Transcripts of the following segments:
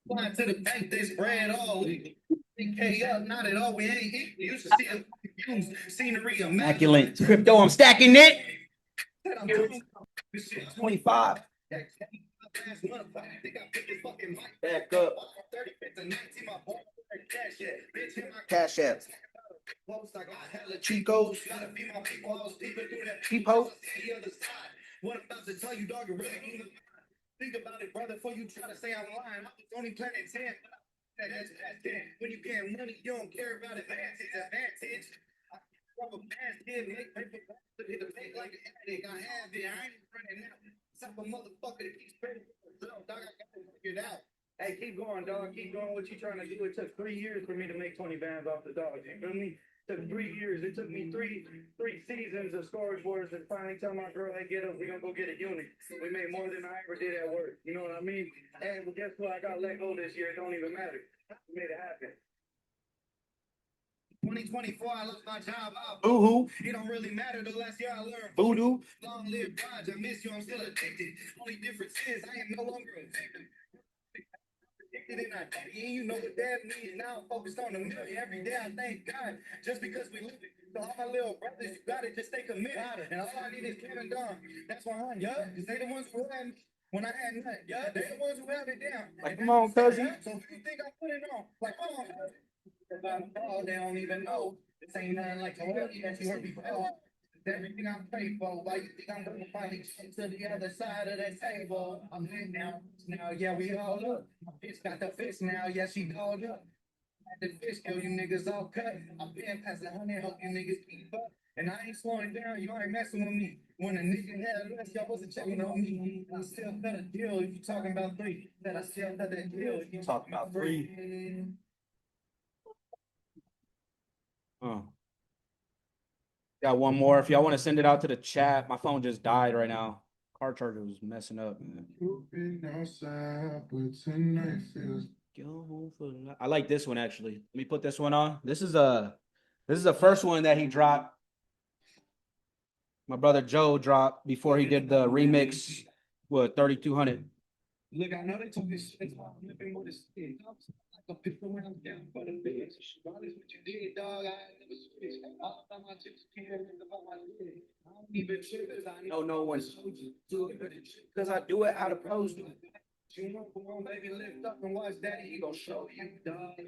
Flying to the bank, they spread all week. K up, not at all. We ain't eating. You used to see a views, scenery, immaculate. Crypto, I'm stacking it. 25. Back up. Cash app. Chicos. People. What I'm about to tell you, dog, you really think about it, brother, before you try to say I'm lying. I was only planning 10. That's 10. When you get money, you don't care about advantage. I a bad kid, make paper, hit the pay like an addict. I have it. I ain't running out. Some motherfucker that keeps paying for himself, dog. I got to figure it out. Hey, keep going, dog. Keep going. What you trying to do? It took 3 years for me to make 20 bands off the dog. You feel me? It took 3 years. It took me three seasons of Storage Wars to finally tell my girl, hey, get up. We're going to go get a unit. We made more than I ever did at work. You know what I mean? Hey, well, guess what? I got let go this year. It don't even matter. We made it happen. 2024, I lost my job. Boo-hoo. It don't really matter. The last year I learned voodoo. Long live God. I miss you. I'm still addicted. Only difference is I am no longer a victim. And I did it, you know what that means. Now I'm focused on the million. Every day I thank God just because we live it. So all my little brothers, you got it, just stay committed. And all I need is Kevin Dunn. That's why I'm young. Because they the ones who had me when I had nothing. Yeah, they the ones who held it down. Like, come on, cousin. So who you think I put it on? Like, come on, cousin. Oh, they don't even know. This ain't nothing like the world that you heard before. Everything I'm praying for. Why you think I'm gonna finally get to the other side of that table? I'm in now. Now, yeah, we all up. My bitch got the fish now. Yeah, she called up. The fish kill you niggas all cut. I'm paying past 100, hope you niggas keep up. And I ain't slowing down. You ain't messing with me. When a nigga had less, y'all wasn't checking on me. I still cut a deal. You talking about 3? That I still cut that deal. You talking about 3? Got one more. If y'all want to send it out to the chat, my phone just died right now. Car charger was messing up. I like this one actually. Let me put this one on. This is the first one that he dropped. My brother Joe dropped before he did the remix with 3200. Look, I know they told me shit. I'm living with this thing. I pick the round down for the bitch. Regardless what you did, dog, I never switch. All about my chips, can't about my dick. I don't even trip because I know no one told you to it, because I do it out of pros. You know, come on, baby, lift up and watch daddy. He gonna show you, dog.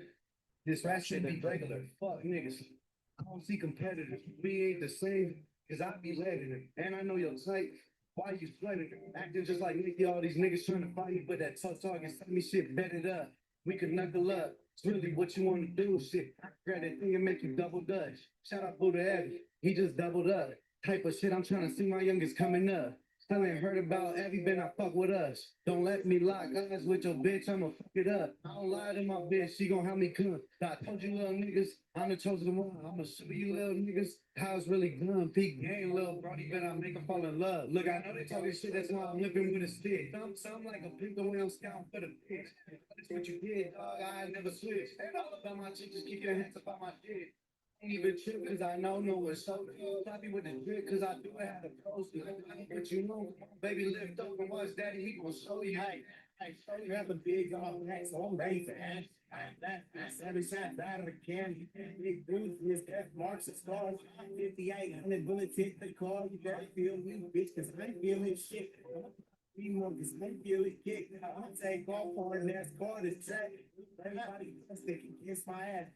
This rap shit be regular. Fuck niggas. I don't see competitors. We ain't the same because I be letting it. And I know your type. Why you sweating? Acting just like Nicky, all these niggas trying to fight me, but that tough talking, send me shit betted up. We could knuckle up. It's really what you want to do. Shit, I grab that thing and make you double dutch. Shout out Buddha Abby. He just doubled up. Type of shit I'm trying to see my youngest coming up. Still ain't heard about Abby, been I fuck with us. Don't let me lock eyes with your bitch, I'ma fuck it up. I don't lie to my bitch, she gon' help me come. I told you little niggas, I'm the chosen one. I'ma show you little niggas how it's really done. Peak game, little brody, better make her fall in love. Look, I know they talking shit, that's why I'm living with a stick. Something like a pink the way I'm scouting for the bitch. That's what you did, dog. I ain't never switched. Ain't all about my chick, just keep your hands up on my dick. Ain't even trip cause I know no one's so good. Happy with the drip cause I do have the post. But you know, baby, lift up and watch daddy, he gon' show you. Hey, show you have a big neck, so I'm ready for action. That's every shot that I can. Big dudes, his death marks the stars. 5800 bullets hit the car. You better feel me, bitch, cause I ain't feeling shit. We want this make feel it kick. I take off on that car to track. Everybody thinking against my ass.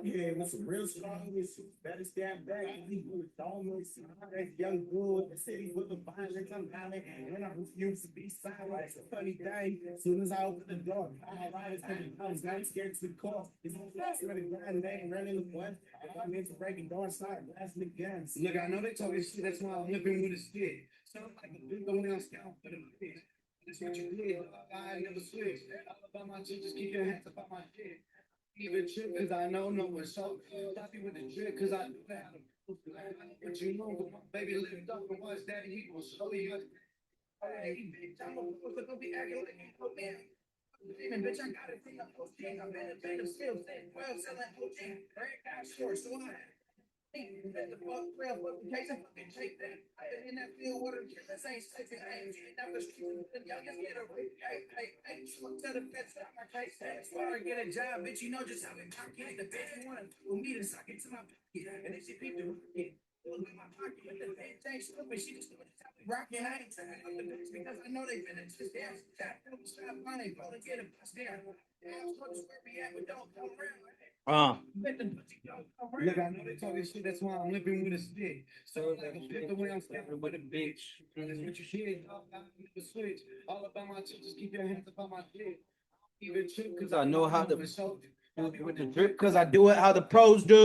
Yeah, with some real strong issues. Better stand back. We would almost that young bull in the city with the violence. I'm violent and I refuse to be silent. It's a funny thing. As soon as I open the door, I was not scared to the call. It's ready to grind, they ain't running the blood. I'm into breaking doors, start blasting the guns. Look, I know they talking shit. That's why I'm living with a stick. Sound like a big old man scout for the bitch. That's what you did. I ain't never switched. All about my shit, just keep your hands up on my dick. Even trip, cause I know no one's so happy with the drip, cause I do that. But you know, baby, lift up and watch daddy, he gon' show you. Hey, bitch, I'm gonna be acting like you know, man. Even bitch, I got it from the OG. I'm in a band of skills, well, selling OG. Very short, so I let the fuck real fucking case and fucking take that. I been in that field with a kid that ain't sexy. I ain't getting down the street. The youngest get away. Hey, to the best of my case. That's why I get a job, bitch. You know just how it cock it. The bitch you want for me to suck it to my pocket. And then she peeped the pocket. Look in my pocket. But the bitch ain't stupid. She just stupid. Rockin', I ain't telling up the bitch because I know they finna just dance. That stop money, go to get a bus there. Damn, so where we at, but don't come around. Look, I know they talking shit, that's why I'm living with a stick. So like I'm the way I'm stepping with a bitch. That's what you shit. The switch. All about my shit, just keep your hands up on my dick. Even trip, cause I know how to with the drip, cause I do it how the pros do.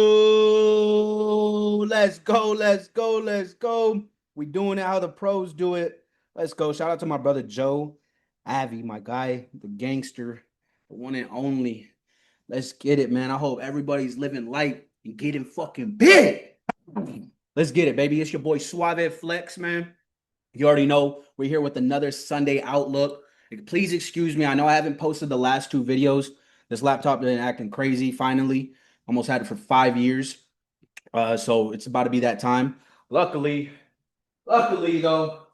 Let's go, let's go, let's go. We doing it how the pros do it. Let's go. Shout out to my brother Joe Avi, my guy, the gangster, the one and only. Let's get it, man. I hope everybody's living light and getting fucking big. Let's get it, baby. It's your boy Suave Flex, man. You already know we're here with another Sunday Outlook. Please excuse me. I know I haven't posted the last 2 videos. This laptop been acting crazy finally. Almost had it for 5 years. So it's about to be that time. Luckily though,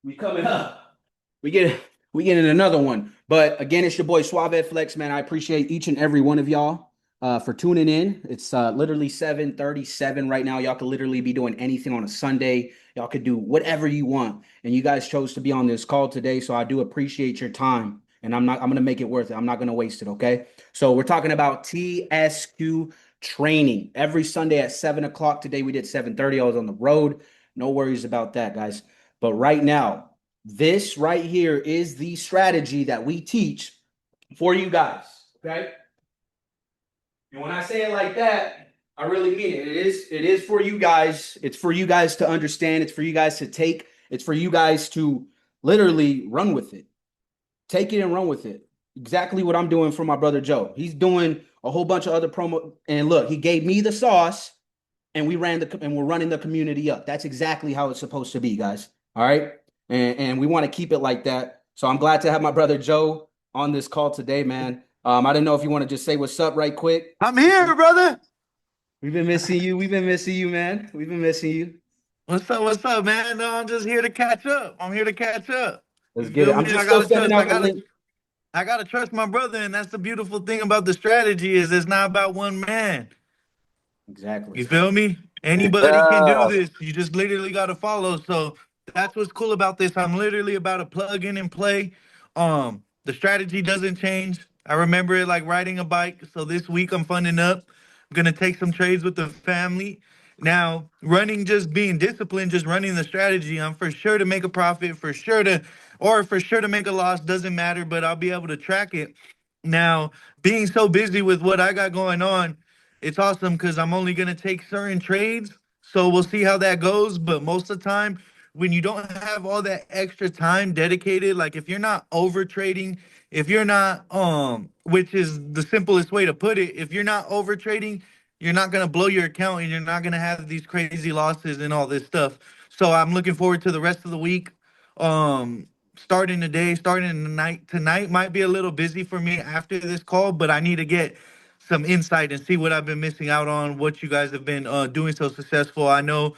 we coming up. We get in another one. But again, it's your boy Suave Flex, man. I appreciate each and every one of y'all for tuning in. It's literally 7:37 right now. Y'all could literally be doing anything on a Sunday. Y'all could do whatever you want. And you guys chose to be on this call today. So I do appreciate your time. And I'm gonna make it worth it. I'm not gonna waste it. Okay. So we're talking about TSQ training every Sunday at 7 o'clock. Today we did 7:30. I was on the road. No worries about that, guys. But right now, this right here is the strategy that we teach for you guys. Okay. And when I say it like that, I really mean it. It is for you guys. It's for you guys to understand. It's for you guys to take. It's for you guys to literally run with it. Take it and run with it. Exactly what I'm doing for my brother Joe. He's doing a whole bunch of other promo. And look, he gave me the sauce, and we're running the community up. That's exactly how it's supposed to be, guys. All right. And we want to keep it like that. So I'm glad to have my brother Joe on this call today, man. I didn't know if you want to just say what's up right quick. I'm here, brother. We've been missing you. We've been missing you, man. We've been missing you. What's up? What's up, man? No, I'm just here to catch up. I'm here to catch up. Let's You get it. feel I'm me? just still sending out the link. I gotta trust my brother, and that's the beautiful thing about the strategy is it's not about one man. Exactly. You feel me? Anybody can do this. You just literally got to follow. So that's what's cool about this. I'm literally about to plug in and play. The strategy doesn't change. I remember it like riding a bike. So this week I'm funding up. I'm gonna take some trades with the family. Now, running, just being disciplined, just running the strategy, I'm for sure to make a profit, for sure to make a loss, doesn't matter, but I'll be able to track it. Now, being so busy with what I got going on, it's awesome because I'm only gonna take certain trades. So we'll see how that goes. But most of the time, when you don't have all that extra time dedicated, like if you're not over trading, if you're not which is the simplest way to put it, if you're not over trading, you're not gonna blow your account and you're not gonna have these crazy losses and all this stuff. So I'm looking forward to the rest of the week. Starting today, starting the night. Tonight might be a little busy for me after this call, but I need to get some insight and see what I've been missing out on, what you guys have been doing so successful. I know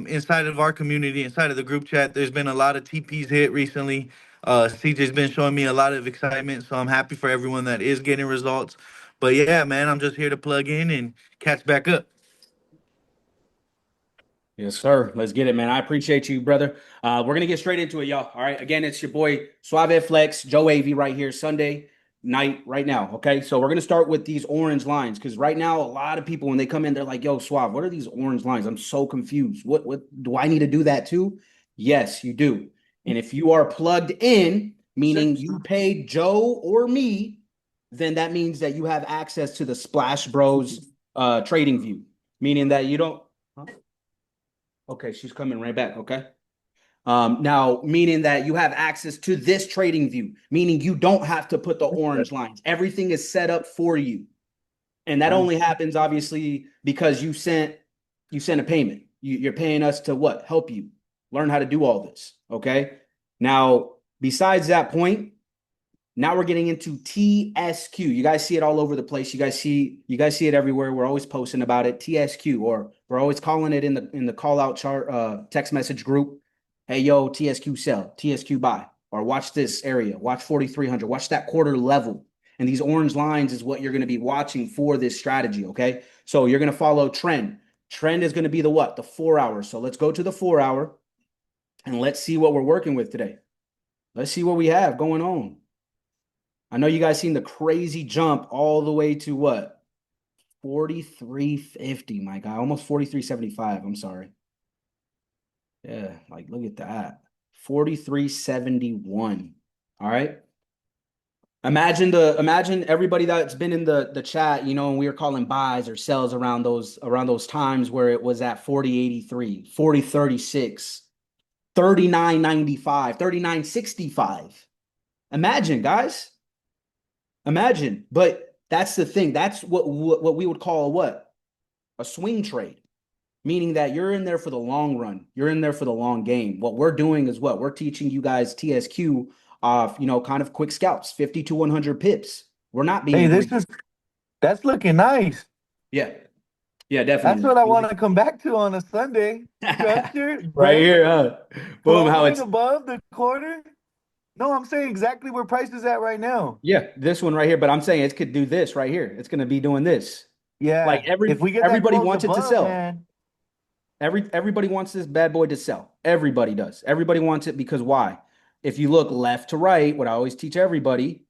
inside of our community, inside of the group chat, there's been a lot of TPs hit recently. CJ's been showing me a lot of excitement, so I'm happy for everyone that is getting results. But yeah, man, I'm just here to plug in and catch back up. Yes, sir. Let's get it, man. I appreciate you, brother. We're gonna get straight into it, y'all. All right. Again, it's your boy Suave Flex, Joe AV right here, Sunday night, right now. Okay. So we're gonna start with these orange lines because right now, a lot of people when they come in, they're like, "Yo, Suave, what are these orange lines? I'm so confused. What do I need to do that too?" Yes, you do. And if you are plugged in, meaning you paid Joe or me, then that means that you have access to the Splash Bros trading view, meaning that you don't. Huh? Okay, she's coming right back. Okay. Now, meaning that you have access to this trading view, meaning you don't have to put the orange lines. Everything is set up for you. And that only happens obviously because you sent a payment. You're paying us to what? Help you learn how to do all this. Okay. Now, besides that point, now we're getting into TSQ. You guys see it all over the place. You guys see it everywhere. We're always posting about it. TSQ, or we're always calling it in the call out chart text message group. Hey yo, TSQ sell, TSQ buy. or watch this area, watch 4,300, watch that quarter level. And these orange lines is what you're going to be watching for this strategy. Okay. So you're going to follow trend. Trend is going to be the what? The 4 hours. So let's go to the 4 hour and let's see what we're working with today. Let's see what we have going on. I know you guys seen the crazy jump all the way to what? 43.50, my guy. Almost 43.75. I'm sorry. Yeah, like look at that. 43.71. All right. Imagine everybody that's been in the chat, you know, and we were calling buys or sells around those times where it was at 40.83, 40.36, 39.95, 39.65. Imagine, guys. Imagine. But that's the thing. That's what we would call a what? A swing trade. Meaning that you're in there for the long run. You're in there for the long game. What we're doing is what? We're teaching you guys TSQ off, you know, kind of quick scalps, 50 to 100 pips. We're not being Hey, greedy. that's looking nice. Yeah. Yeah, That's definitely. what I want to come back to on a Sunday. Structure, Right here, boom, how closing it's above the quarter. No, I'm saying exactly where price is at right now. yeah, this one right here, but I'm saying it could do this right here. It's going to be doing this. Like Yeah, if we get that everybody close wants it to above, sell. man. Everybody wants this bad boy to sell. Everybody does. Everybody wants it because why? If you look left to right, what I always teach everybody,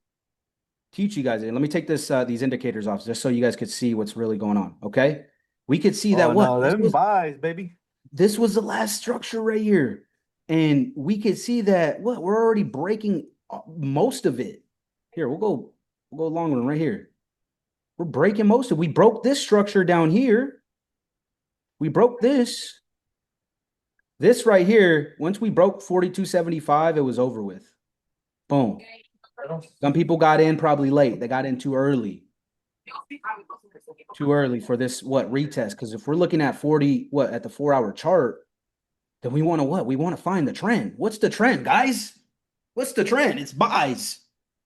teach you guys. Let me take these indicators off just so you guys could see what's really going on. Okay, we could see that Oh what no, them buys, baby. this was the last structure right here, and we could see that what we're already breaking most of it. Here, we'll go long run right here. We're breaking most of it. We broke this structure down here. We broke this. This right here, once we broke 42.75, it was over with. Boom. Some people got in probably late. They got in too early. Too early for this what retest. Because if we're looking at 40, what at the 4 hour chart, then we want to what? We want to find the trend. What's the trend, guys? What's the trend? It's buys.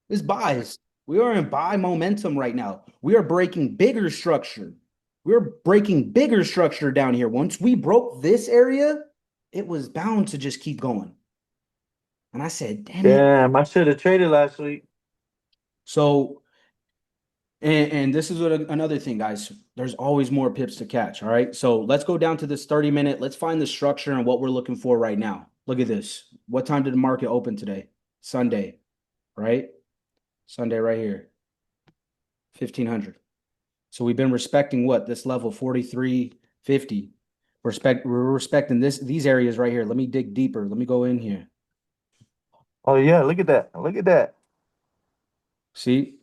It's buys. We are in buy momentum right now. We are breaking bigger structure. We're breaking bigger structure down here. Once we broke this area, it was bound to just keep going. And I said, damn it. Damn, I should have traded last week. So, and this is what another thing, guys. There's always more pips to catch. All right. So let's go down to this 30-minute. Let's find the structure and what we're looking for right now. Look at this. What time did the market open today? Sunday, right? Sunday right here. 1,500. So we've been respecting what? This level 43.50. We're respecting these areas right here. Let me dig deeper. Let me go in here. Oh yeah, look at that. Look at that. See?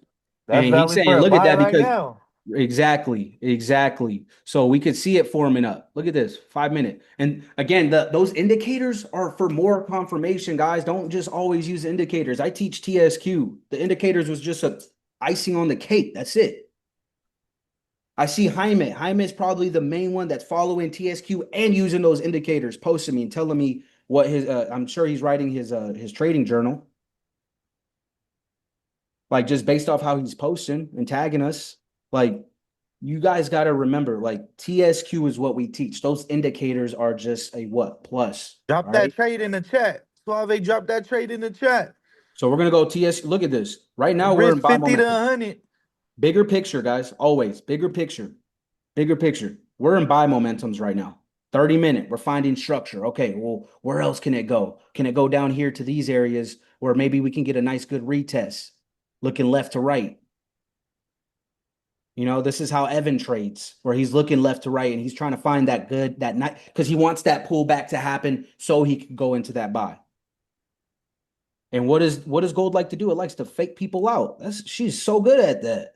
That's And he's valid saying, for a look at buy that right because now. exactly. So we could see it forming up. Look at this, 5 minute. And again, those indicators are for more confirmation, guys. Don't just always use indicators. I teach TSQ. The indicators was just a icing on the cake. That's it. I see Jaime. Jaime is probably the main one that's following TSQ and using those indicators, posting me and telling me what his. I'm sure he's writing his trading journal, like just based off how he's posting and tagging us. Like you guys got to remember, like TSQ is what we teach. Those indicators are just a what plus. Drop All that right. trade in the chat. Suave, drop that trade in the chat. So we're gonna go TSQ. Look at this. Right now we're in Risk buy 50 to momentum. 100. Bigger picture, guys. Always bigger picture. Bigger picture. We're in buy momentums right now. 30-minute. We're finding structure. Okay, well, where else can it go? Can it go down here to these areas where maybe we can get a nice good retest? Looking left to right. You know, this is how Evan trades, where he's looking left to right and he's trying to find that good, that night, because he wants that pullback to happen so he can go into that buy. And what does gold like to do? It likes to fake people out. She's so good at that.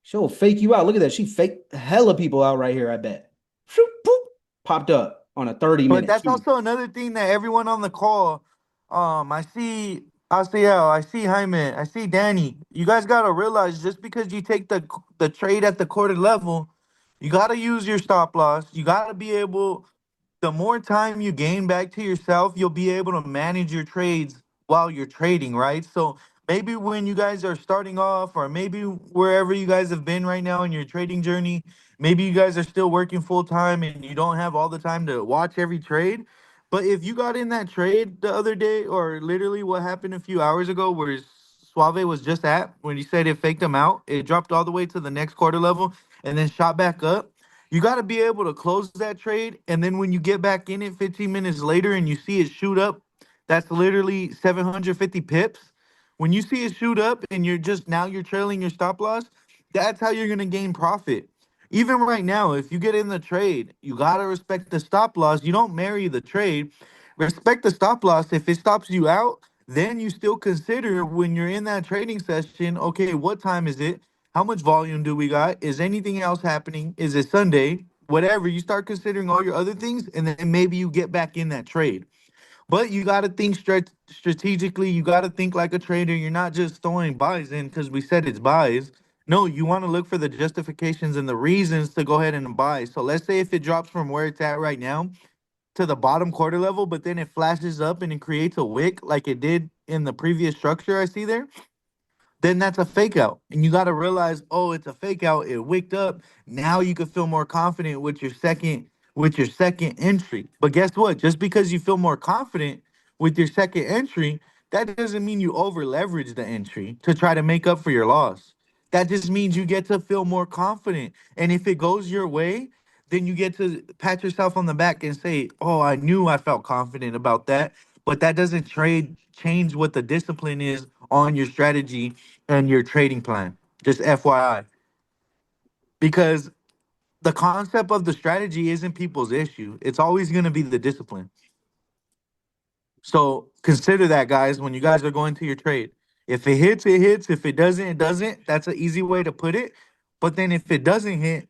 She'll fake you out. Look at that. She faked hella people out right here, I bet. Shoop, boop, popped up on a 30-minute. But that's also another thing that everyone on the call, I see Asiel, I see Jaime, I see Danny. You guys gotta realize just because you take the trade at the quarter level, you gotta use your stop loss. You gotta be able. The more time you gain back to yourself, you'll be able to manage your trades while you're trading, right? So maybe when you guys are starting off, or maybe wherever you guys have been right now in your trading journey, maybe you guys are still working full time and you don't have all the time to watch every trade. But if you got in that trade the other day, or literally what happened a few hours ago, where Suave was just at, when you said it faked him out, it dropped all the way to the next quarter level and then shot back up. You got to be able to close that trade. And then when you get back in it 15 minutes later and you see it shoot up, that's literally 750 pips. When you see it shoot up and you're trailing your stop loss, that's how you're going to gain profit. Even right now, if you get in the trade, you gotta respect the stop loss. You don't marry the trade. Respect the stop loss. If it stops you out, then you still consider when you're in that trading session, okay, what time is it? How much volume do we got? Is anything else happening? Is it Sunday? Whatever. You start considering all your other things, and then maybe you get back in that trade. But you got to think strategically. You got to think like a trader. You're not just throwing buys in because we said it's buys. No, you want to look for the justifications and the reasons to go ahead and buy. So let's say if it drops from where it's at right now to the bottom quarter level, but then it flashes up and it creates a wick like it did in the previous structure I see there, then that's a fake out. And you got to realize, oh, it's a fake out. It wicked up. Now you can feel more confident with your second entry. But guess what? Just because you feel more confident with your second entry, that doesn't mean you over leverage the entry to try to make up for your loss. That just means you get to feel more confident. And if it goes your way, then you get to pat yourself on the back and say, "Oh, I knew I felt confident about that." But that doesn't trade change what the discipline is on your strategy and your trading plan. Just FYI. Because the concept of the strategy isn't people's issue. It's always going to be the discipline. So consider that, guys, when you guys are going to your trade. If it hits, it hits. If it doesn't, it doesn't. That's an easy way to put it. But then if it doesn't hit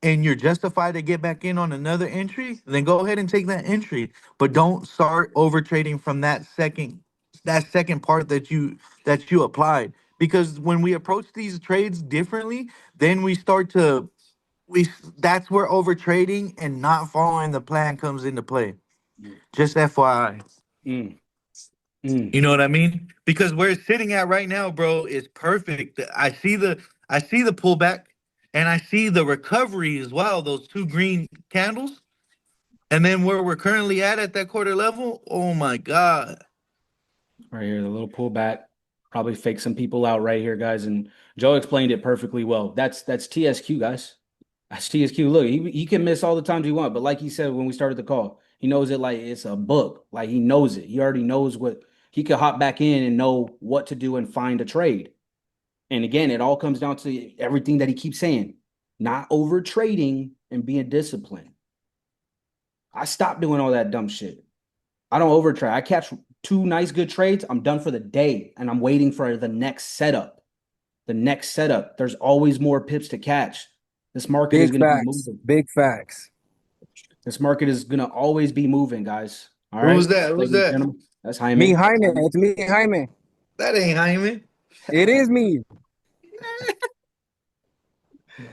and you're justified to get back in on another entry, then go ahead and take that entry. But don't start over trading from that second part that you applied. Because when we approach these trades differently, then we start to we that's where over trading and not following the plan comes into play. Just FYI. Mm, mm. You know what I mean? Because where it's sitting at right now, bro, is perfect. I see the pullback and I see the recovery as well, those two green candles. And then where we're currently at that quarter level, oh my God. Right here, the little pullback. Probably fake some people out right here, guys. And Joe explained it perfectly well. That's TSQ, guys. That's TSQ. Look, he can miss all the times he want, but like he said when we started the call, he knows it like it's a book. Like he knows it. He already knows what he could hop back in and know what to do and find a trade. And again, it all comes down to everything that he keeps saying, not over trading and being disciplined. I stopped doing all that dumb shit. I don't overtrade. I catch two nice good trades. I'm done for the day and I'm waiting for the next setup. The next setup. There's always more pips to catch. This market is Big going to be facts. moving. Big facts. This market is going to always be moving, guys. All Who right. was that? Who was Ladies and that? gentlemen, that's Me, Jaime. Jaime. It's me, Jaime. That ain't Hyman. It is me.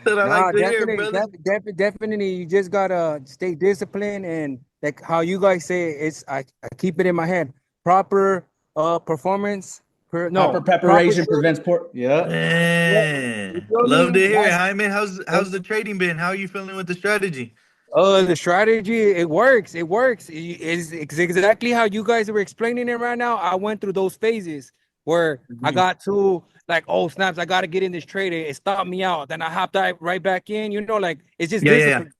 That I like Nah, to hear, definitely, brother. definitely. You just gotta stay disciplined and like how you guys say it's. I keep it in my head. Proper performance. Proper preparation prevents poor. Yeah. You Man, feel love to me? hear it, Hyman. How's the trading been? How are you feeling with the strategy? The strategy, it works. It works. It's exactly how you guys were explaining it right now. I went through those phases where I got to like, oh snaps, I gotta get in this trade. It stopped me out. Then I hopped right back in. Like it's just Yeah, yeah, yeah. discipline.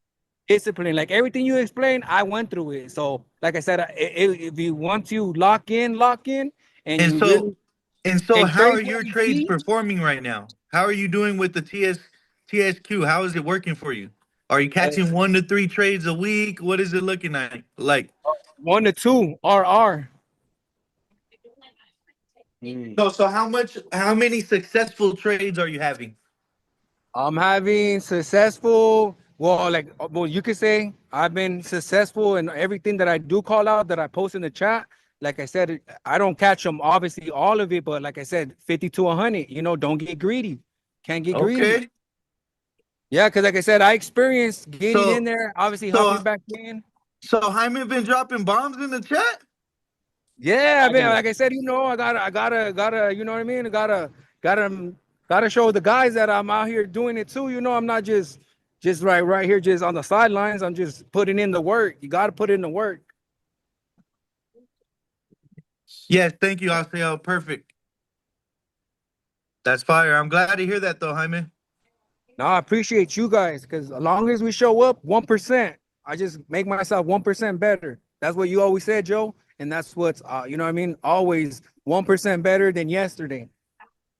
Discipline. Like everything you explained, I went through it. So, like I said, if you want to lock in, and And you so really and so and how trade are what your you trades see. performing right now? How are you doing with the TSQ? How is it working for you? Are you catching 1 to 3 trades a week? What is it looking like? Like 1 to 2 RR. so how many successful trades are you having? I'm having successful. Well, you could say I've been successful in everything that I do call out that I post in the chat. Like I said, I don't catch them obviously all of it, but like I said, 50 to 100. Don't get greedy. Can't get greedy. Okay. Yeah, because like I said, I experienced getting in So there, obviously hopping so back in. so Hyman been dropping bombs in the chat? Yeah, I man. got Like I said, I gotta. You know what I mean? Gotta show the guys that I'm out here doing it too. I'm not just right here, just on the sidelines. I'm just putting in the work. You gotta put in the work. Yes, thank you, Asiel. Perfect. That's fire. I'm glad to hear that though, Jaime. No, I appreciate you guys because as long as we show up 1%, I just make myself 1% better. That's what you always said, Joe. And that's what's, you know what I mean? Always 1% better than yesterday.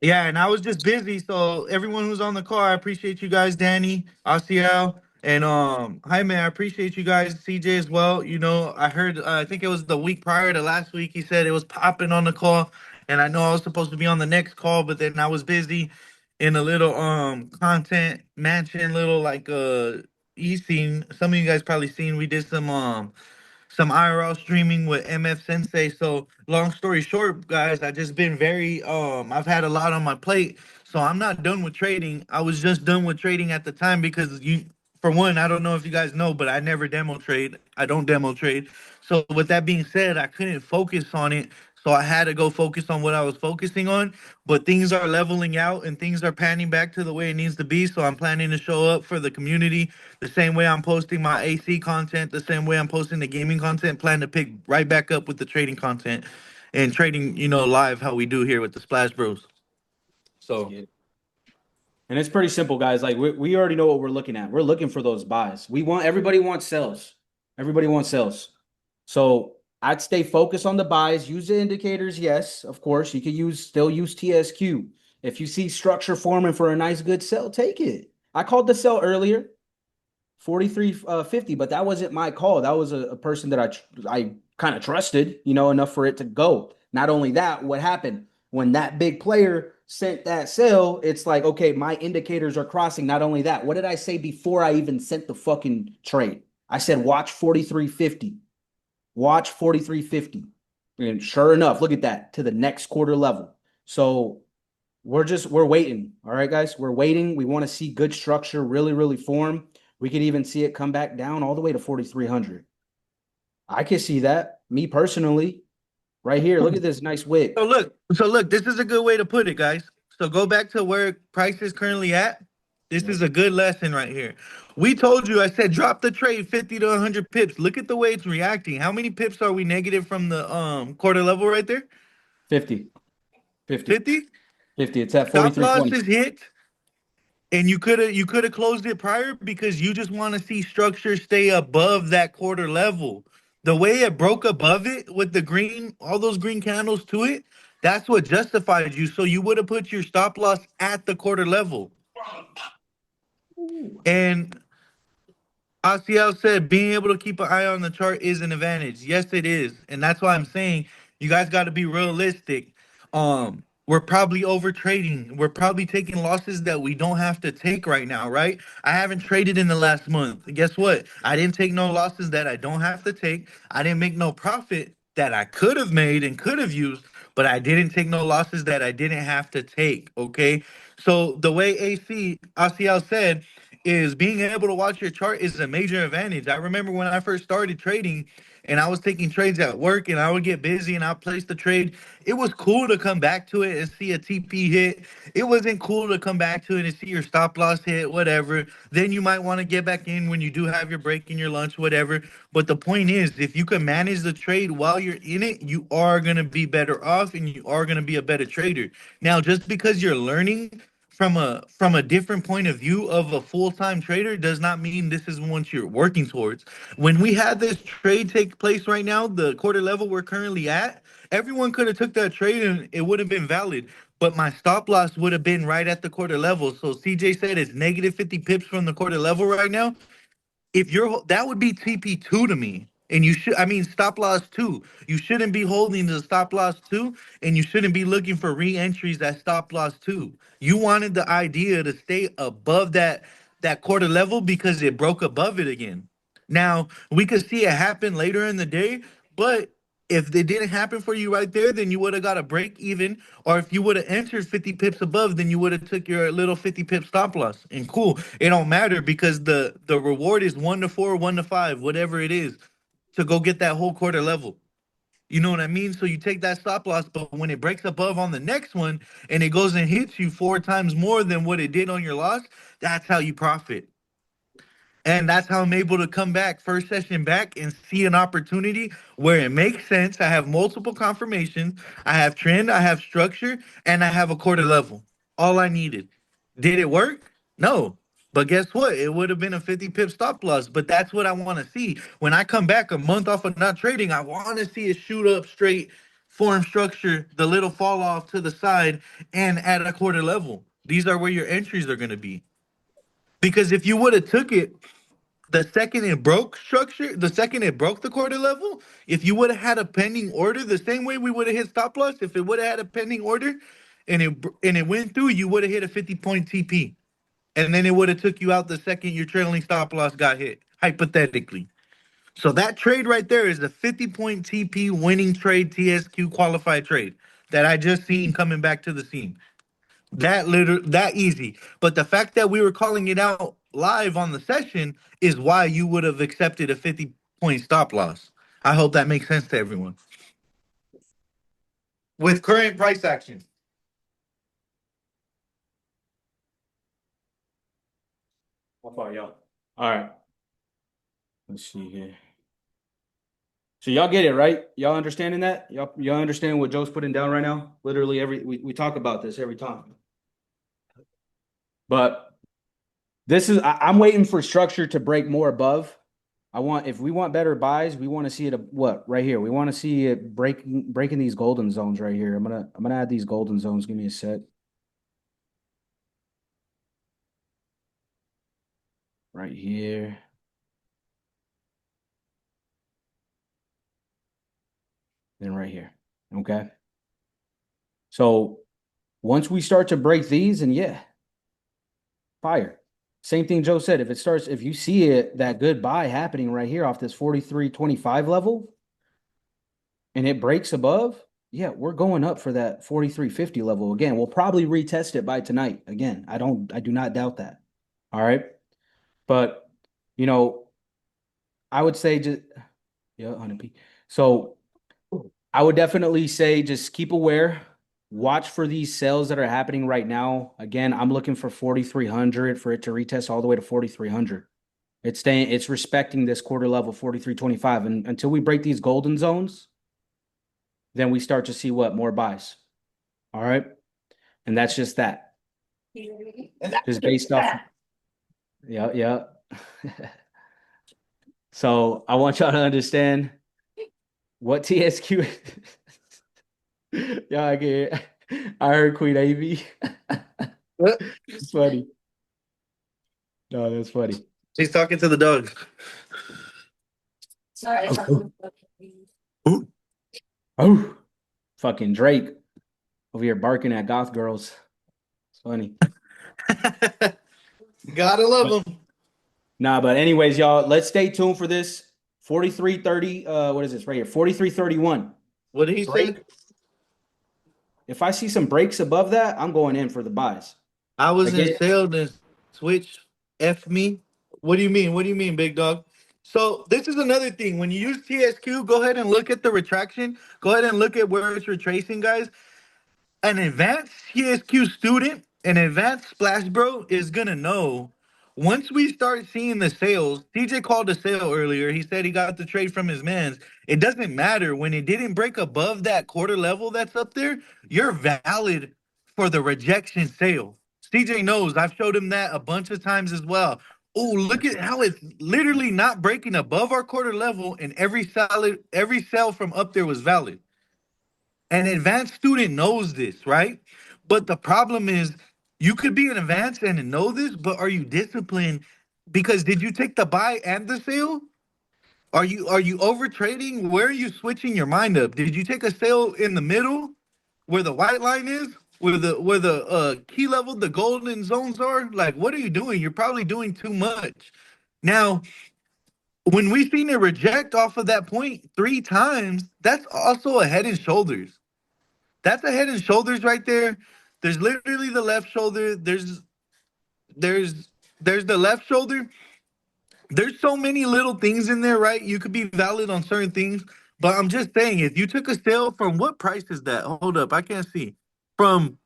Yeah, and I was just busy. So everyone who's on the call, I appreciate you guys, Danny, Asiel, and Jaime. I appreciate you guys, CJ as well. You know, I heard I think it was the week prior to last week. He said it was popping on the call, and I know I was supposed to be on the next call, but then I was busy in a little content mansion, little like you seen some of you guys probably seen. We did some IRL streaming with MF Sensei. So long story short, guys, I just been very I've had a lot on my plate. So I'm not done with trading. I was just done with trading at the time because you for one, I don't know if you guys know, but I never demo trade. I don't demo trade. So with that being said, I couldn't focus on it. So I had to go focus on what I was focusing on. But things are leveling out and things are panning back to the way it needs to be. So I'm planning to show up for the community the same way I'm posting my AC content, the same way I'm posting the gaming content. Plan to pick right back up with the trading content and trading, you know, live how we do here with the Splash Bros. So And it's pretty simple, guys. Like we already know what we're looking at. We're looking for those buys. Everybody wants sales. Everybody wants sales. So I'd stay focused on the buys. Use the indicators. Yes, of course. You could still use TSQ. If you see structure forming for a nice good sell, take it. I called the sell earlier, 43.50, but that wasn't my call. That was a person that I kind of trusted, enough for it to go. Not only that, what happened when that big player sent that sell? It's like, okay, my indicators are crossing. Not only that, what did I say before I even sent the fucking trade? I said, watch 43.50. Watch 43.50. And sure enough, look at that, to the next quarter level. So we're waiting. All right, guys, we're waiting. We want to see good structure really, really form. We could even see it come back down all the way to 4,300. I can see that. Me personally, right here. Look at this nice wick. so look, this is a good way to put it, guys. So go back to where price is currently at. This is a good lesson right here. We told you, I said, drop the trade 50 to 100 pips. Look at the way it's reacting. How many pips are we negative from the quarter level right there? 50. 50. 50? 50. It's at Stop 43.20. losses hit. And you could have closed it prior because you just want to see structure stay above that quarter level. The way it broke above it with the green, all those green candles to it, that's what justified you. So you would have put your stop loss at the quarter level. And Asiel said being able to keep an eye on the chart is an advantage. Yes, it is. And that's why I'm saying you guys got to be realistic. We're probably over trading. We're probably taking losses that we don't have to take right now, right? I haven't traded in the last month. Guess what? I didn't take no losses that I don't have to take. I didn't make no profit that I could have made and could have used, but I didn't take no losses that I didn't have to take. Okay. So the way Asiel said, is being able to watch your chart is a major advantage. I remember when I first started trading and I was taking trades at work and I would get busy and I'd place the trade. It was cool to come back to it and see a TP hit. It wasn't cool to come back to it and see your stop loss hit, whatever. Then you might want to get back in when you do have your break in your lunch, whatever. But the point is, if you can manage the trade while you're in it, you are going to be better off and you are going to be a better trader. Now, just because you're learning from a different point of view of a full-time trader does not mean this is what you're working towards. When we had this trade take place right now, the quarter level we're currently at, everyone could have took that trade and it would have been valid, but my stop loss would have been right at the quarter level. So CJ said it's negative 50 pips from the quarter level right now. If you're that would be TP2 to me. And stop loss two. You shouldn't be holding the stop loss two, and you shouldn't be looking for re-entries at stop loss two. You wanted the idea to stay above that quarter level because it broke above it again. Now we could see it happen later in the day, but if it didn't happen for you right there, then you would have got a break even. Or if you would have entered 50 pips above, then you would have took your little 50 pip stop loss. And cool, it don't matter because the reward is 1 to 4, 1 to 5, whatever it is, to go get that whole quarter level. You know what I mean? So you take that stop loss, but when it breaks above on the next one and it goes and hits you 4 times more than what it did on your loss, that's how you profit. And that's how I'm able to come back first session back and see an opportunity where it makes sense. I have multiple confirmations, I have trend, I have structure, and I have a quarter level. All I needed. Did it work? No. But guess what? It would have been a 50 pip stop loss. But that's what I want to see. When I come back a month off of not trading, I want to see it shoot up straight, form structure, the little fall off to the side, and at a quarter level. These are where your entries are going to be. Because if you would have took it the second it broke structure, the second it broke the quarter level, if you would have had a pending order, the same way we would have hit stop loss, if it would have had a pending order and it went through, you would have hit a 50-point TP. And then it would have took you out the second your trailing stop loss got hit, hypothetically. So that trade right there is a 50-point TP winning trade, TSQ qualified trade that I just seen coming back to the scene. That easy. But the fact that we were calling it out live on the session is why you would have accepted a 50-point stop loss. I hope that makes sense to everyone. With current price action. How far, y'all? All right. Let's see here. So y'all get it, right? Y'all understanding that? Y'all understand what Joe's putting down right now? Literally we talk about this every time. But this is I'm waiting for structure to break more above. If we want better buys, we want to see it what right here. We want to see it breaking these golden zones right here. I'm gonna add these golden zones. Give me a sec. Right here. Then right here. Okay. So once we start to break these, and yeah, fire. Same thing Joe said. If you see it, that good buy happening right here off this 43.25 level, and it breaks above, yeah, we're going up for that 43.50 level again. We'll probably retest it by tonight. Again, I do not doubt that. All right. But I would say just 100p. So I would definitely say just keep aware. Watch for these sales that are happening right now. Again, I'm looking for 4,300 for it to retest all the way to 4,300. It's respecting this quarter level 43.25. And until we break these golden zones, then we start to see what more buys. All right. And that's just that. Just based off. Yeah. So I want y'all to understand what TSQ. Yeah, I heard Queen AV. It's funny. No, that's funny. She's talking to the dog. Sorry. Oh, fucking Drake over here barking at goth girls. It's funny. Gotta love them. Nah, but anyways, y'all, let's stay tuned for this. 43.30. What is this right here? 43.31. What did he say? If I see some breaks above that, I'm going in for the buys. I was I get in it. sale, then switch F me. What do you mean? What do you mean, big dog? So this is another thing. When you use TSQ, go ahead and look at the retraction. Go ahead and look at where it's retracing, guys. An advanced TSQ student, an advanced Splash Bro is gonna know once we start seeing the sales. TJ called a sale earlier. He said he got the trade from his mans. It doesn't matter when it didn't break above that quarter level that's up there. You're valid for the rejection sale. CJ knows. I've showed him that a bunch of times as well. Oh, look at how it's literally not breaking above our quarter level, and every sell from up there was valid. An advanced student knows this, right? But the problem is you could be an advanced and know this, but are you disciplined? Because did you take the buy and the sale? Are you over trading? Where are you switching your mind up? Did you take a sale in the middle where the white line is? Where the key level, the golden zones are? Like, what are you doing? You're probably doing too much. Now, when we seen it reject off of that point 3 times, that's also a head and shoulders. That's a head and shoulders right there. There's literally the left shoulder. There's the left shoulder. There's so many little things in there, right? You could be valid on certain things, but I'm just saying, if you took a sale from what price is that? Hold up, I can't see. From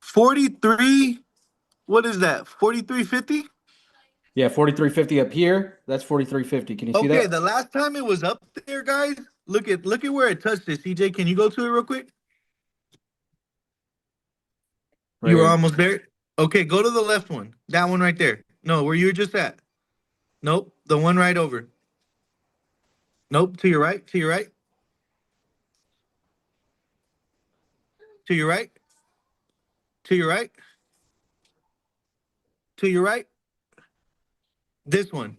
43, what is that? 43.50? Yeah, 43.50 up here. That's 43.50. Can you see Okay, that? the last time it was up there, guys. Look at where it touched it. CJ, can you go to it real quick? Right You were here. almost there. Okay, go to the left one. That one right there. No, where you were just at. Nope, the one right over. Nope, to your right, to your right, to your right, to your right, to your right. This one.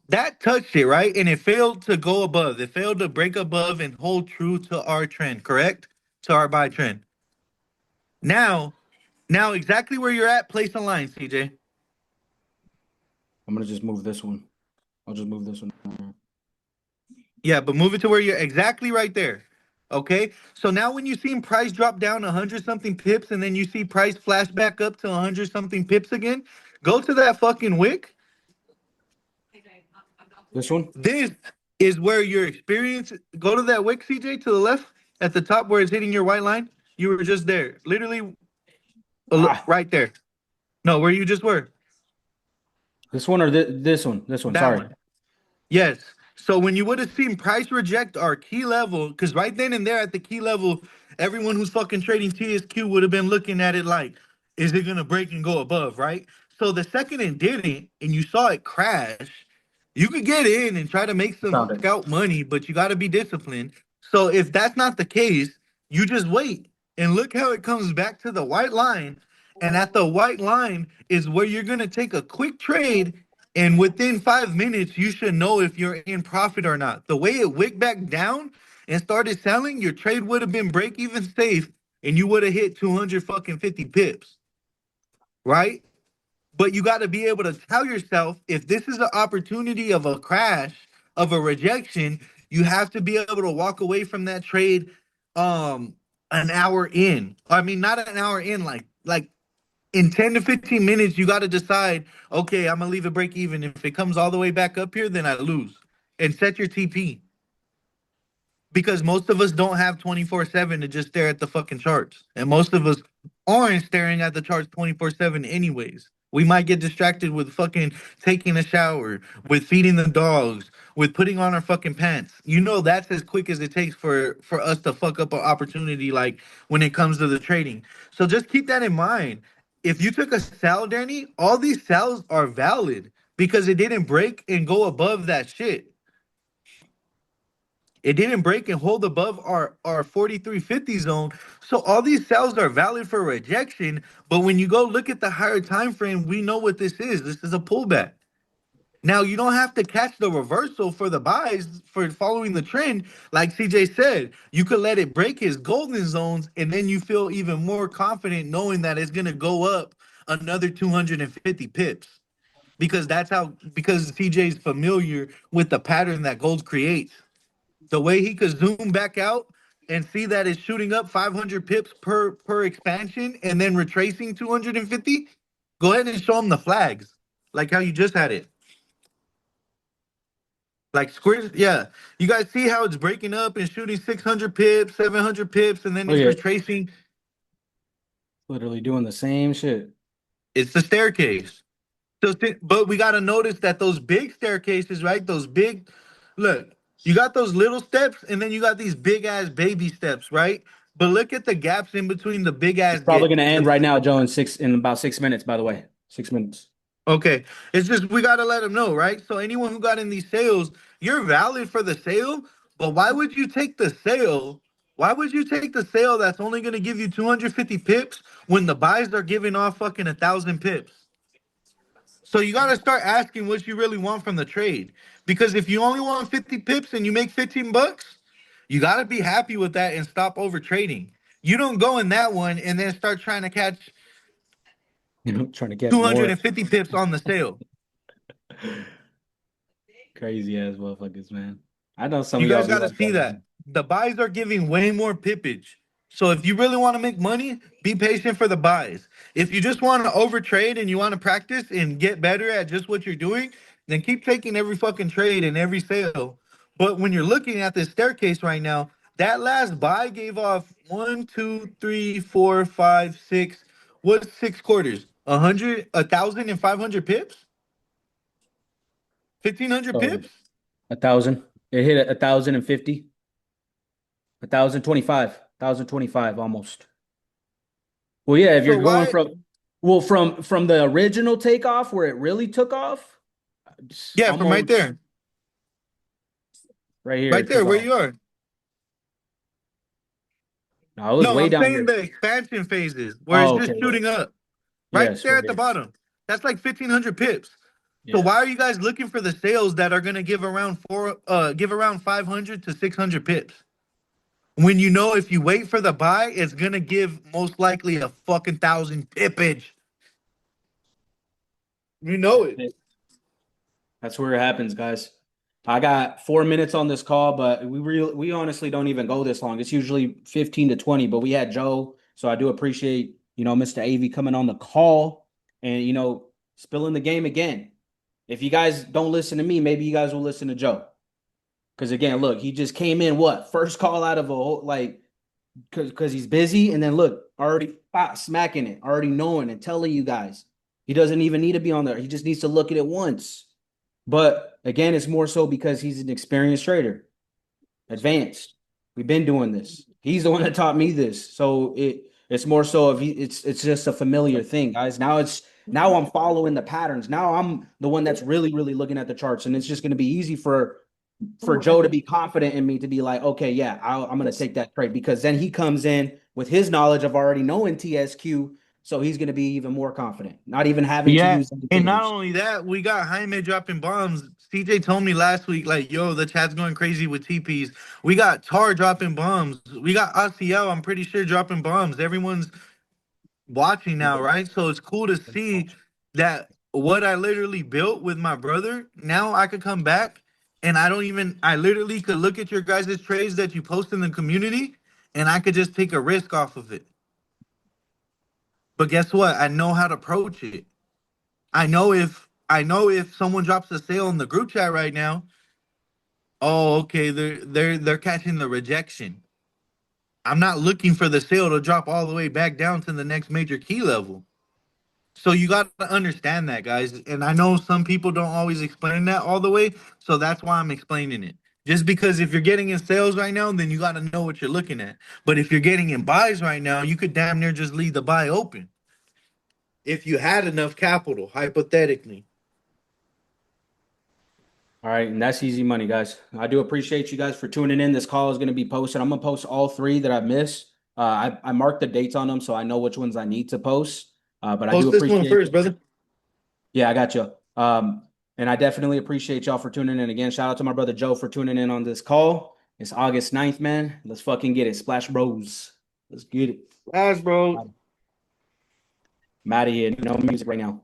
That touched it, right? And it failed to go above. It failed to break above and hold true to our trend, correct? To our buy trend. Now, now exactly where you're at, place a line, CJ. I'm gonna just move this one. I'll just move this one. Yeah, but move it to where you're exactly right there. Okay. So now when you see price drop down 100 something pips and then you see price flash back up to 100 something pips again, go to that fucking wick. This one? This is where your experience. Go to that wick, CJ, to the left at the top where it's hitting your white line. You were just there, literally Ah, right there. No, where you just were. this one or this one? This one. That Sorry. one. Yes. So when you would have seen price reject our key level, because right then and there at the key level, everyone who's fucking trading TSQ would have been looking at it like, is it gonna break and go above, right? So the second it didn't, and you saw it crash, you could get in and try to make some Found it. scout money, but you got to be disciplined. So if that's not the case, you just wait and look how it comes back to the white line. And at the white line is where you're gonna take a quick trade and within 5 minutes, you should know if you're in profit or not. The way it wicked back down and started selling, your trade would have been break even safe and you would have hit 200 fucking 50 pips, right? But you got to be able to tell yourself if this is an opportunity of a crash, of a rejection, you have to be able to walk away from that trade an hour in. I mean, not an hour in, like in 10 to 15 minutes, you got to decide, okay, I'm going to leave it break even. If it comes all the way back up here, then I lose. And set your TP. Because most of us don't have 24/7 to just stare at the fucking charts. And most of us aren't staring at the charts 24/7 anyways. We might get distracted with fucking taking a shower, with feeding the dogs, with putting on our fucking pants. You know that's as quick as it takes for us to fuck up an opportunity like when it comes to the trading. So just keep that in mind. If you took a sell, Danny, all these sells are valid because it didn't break and go above that shit. It didn't break and hold above our 4350 zone. So all these sells are valid for rejection. But when you go look at the higher time frame, we know what this is. This is a pullback. Now you don't have to catch the reversal for the buys for following the trend. Like CJ said, you could let it break his golden zones, and then you feel even more confident knowing that it's gonna go up another 250 pips. Because CJ's familiar with the pattern that gold creates. The way he could zoom back out and see that it's shooting up 500 pips per expansion and then retracing 250, go ahead and show him the flags, like how you just had it. Like squares, yeah. You guys see how it's breaking up and shooting 600 pips, 700 pips, and then Look it's at retracing. literally doing the same shit. It's the staircase. So, but we got to notice that those big staircases, right? Those big, look, you got those little steps, and then you got these big ass baby steps, right? But look at the gaps in between the big ass It's probably get. gonna end right now, Joe, in about 6 minutes, by the way. 6 minutes. Okay, it's just we got to let them know, right? So anyone who got in these sales, you're valid for the sale, but why would you take the sale? Why would you take the sale that's only going to give you 250 pips when the buys are giving off fucking 1,000 pips? So you got to start asking what you really want from the trade. Because if you only want 50 pips and you make 15 bucks, you got to be happy with that and stop over trading. You don't go in that one and then start trying to catch Trying to get more 250 pips on the sale. crazy ass motherfuckers, man. I know some You of y'all guys be got to like see that, that. man. The buys are giving way more pippage. So if you really want to make money, be patient for the buys. If you just want to overtrade and you want to practice and get better at just what you're doing, then keep taking every fucking trade and every sale. But when you're looking at this staircase right now, that last buy gave off 1, 2, 3, 4, 5, 6. What's 6 quarters? 100, 1,000 and 500 pips? 1,500 So pips? 1,000. It hit 1,050. 1,025. 1,025 almost. Well, yeah, if So you're going why? from the original takeoff where it really took off, Yeah, from right almost there. right here Right it took there where off. you are. No, it was No, way I'm down saying here. the expansion phases where it's Oh, okay. just shooting up. Right Yes, there right at the here. bottom. That's like 1,500 pips. So Yeah. why are you guys looking for the sales that are gonna give around 500 to 600 pips? When you know if you wait for the buy, it's gonna give most likely a fucking 1,000 pippage. You know it. That's where it happens, guys. I got 4 minutes on this call, but we honestly don't even go this long. It's usually 15 to 20, but we had Joe, so I do appreciate, Mr. AV coming on the call and, spilling the game again. If you guys don't listen to me, maybe you guys will listen to Joe. Because again, look, he just came in, what, first call out of a whole, like, because he's busy, and then look, already smacking it, already knowing and telling you guys. He doesn't even need to be on there. He just needs to look at it once. But again, it's more so because he's an experienced trader, advanced. We've been doing this. He's the one that taught me this. So it's more so of it's just a familiar thing, guys. Now I'm following the patterns. Now I'm the one that's really, really looking at the charts. And it's just going to be easy for Joe to be confident in me to be like, okay, yeah, I'm going to take that trade, because then he comes in with his knowledge of already knowing TSQ. So he's going to be even more confident, not even having to Yeah, use and not indicators. only that, we got Jaime dropping bombs. CJ told me last week, like, yo, the chat's going crazy with TPs. We got Tar dropping bombs. We got ACL, I'm pretty sure, dropping bombs. Everyone's watching now, right? So it's cool to see that what I literally built with my brother, now I could come back and I literally could look at your guys' trades that you post in the community and I could just take a risk off of it. But guess what? I know how to approach it. I know if someone drops a sale in the group chat right now, oh, okay, they're catching the rejection. I'm not looking for the sale to drop all the way back down to the next major key level. So you got to understand that, guys. And I know some people don't always explain that all the way, so that's why I'm explaining it. Just because if you're getting in sales right now, then you got to know what you're looking at. But if you're getting in buys right now, you could damn near just leave the buy open if you had enough capital, hypothetically. All right, and that's easy money, guys. I do appreciate you guys for tuning in. This call is going to be posted. I'm going to post all three that I missed. I marked the dates on them, so I know which ones I need to post. But I do Post this one appreciate. first, brother. Yeah, I got you. And I definitely appreciate y'all for tuning in again. Shout out to my brother Joe for tuning in on this call. It's August 9th, man. Let's fucking get it. Splash Bros. Let's get it. Last, bro. I'm out of here. No music right now.